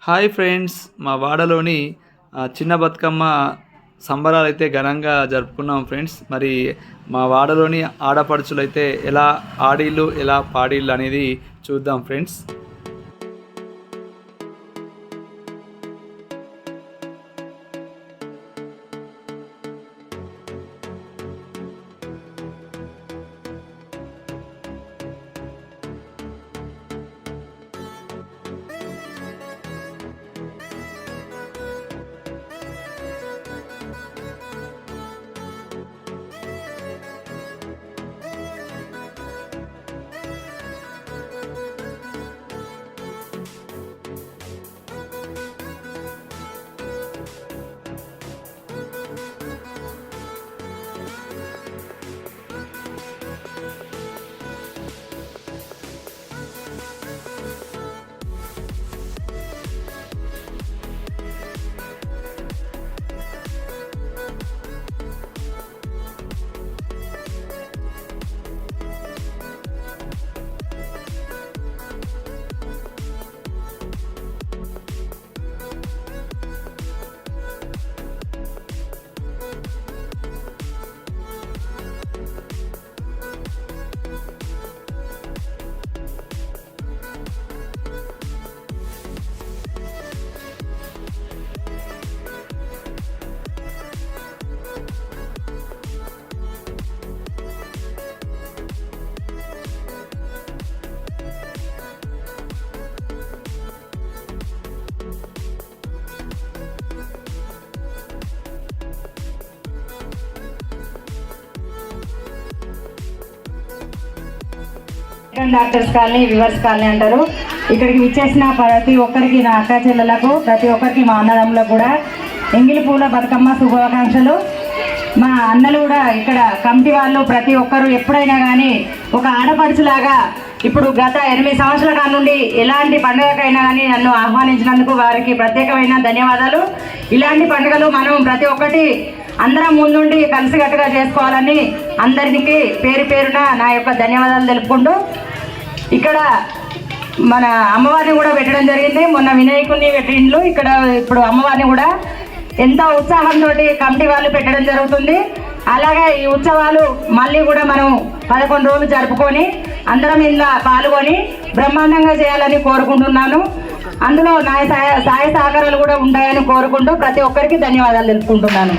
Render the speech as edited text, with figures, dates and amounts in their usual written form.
Hi friends, మా వాడలోని చిన్న బతుకమ్మ సంబరాలు అయితే ఘనంగా జరుపుకున్నాం ఫ్రెండ్స్. మరి మా వాడలోని ఆడపడుచులు అయితే ఎలా ఆడిళ్ళు ఎలా పాడిళ్ళు అనేది చూద్దాం friends. Doctors colony, viewers colony అంటారు. ఇక్కడికి విచ్చేసిన ప్రతి ఒక్కరికి, నా అక్క చెల్లెలకు, ప్రతి ఒక్కరికి, మా అన్నదమ్ములకు కూడా ఎంగిలి పూల బతుకమ్మ శుభాకాంక్షలు. మా అన్నలు కూడా ఇక్కడ కమిటీ వాళ్ళు ప్రతి ఒక్కరు ఎప్పుడైనా కానీ ఒక ఆడపడుచులాగా ఇప్పుడు గత 8 సంవత్సరాల కాడ నుండి ఎలాంటి పండుగకైనా కానీ నన్ను ఆహ్వానించినందుకు వారికి ప్రత్యేకమైన ధన్యవాదాలు. ఇలాంటి పండుగలు మనం ప్రతి ఒక్కటి అందరం ముందుండి కలిసికట్టుగా చేసుకోవాలని అందరికి పేరు పేరున నా యొక్క ధన్యవాదాలు తెలుపుకుంటూ, ఇక్కడ మన అమ్మవారిని కూడా పెట్టడం జరిగింది. మొన్న వినాయకుడిని పెట్టిండ్లు, ఇక్కడ ఇప్పుడు అమ్మవారిని కూడా ఎంతో ఉత్సాహంతో కమిటీ వాళ్ళు పెట్టడం జరుగుతుంది. అలాగే ఈ ఉత్సవాలు మళ్ళీ కూడా మనం 11 రోజులు జరుపుకొని అందరం ఇందులో పాల్గొని బ్రహ్మాండంగా చేయాలని కోరుకుంటున్నాను. అందులో నా సహాయ సహకారాలు కూడా ఉంటాయని కోరుకుంటూ ప్రతి ఒక్కరికి ధన్యవాదాలు తెలుపుకుంటున్నాను.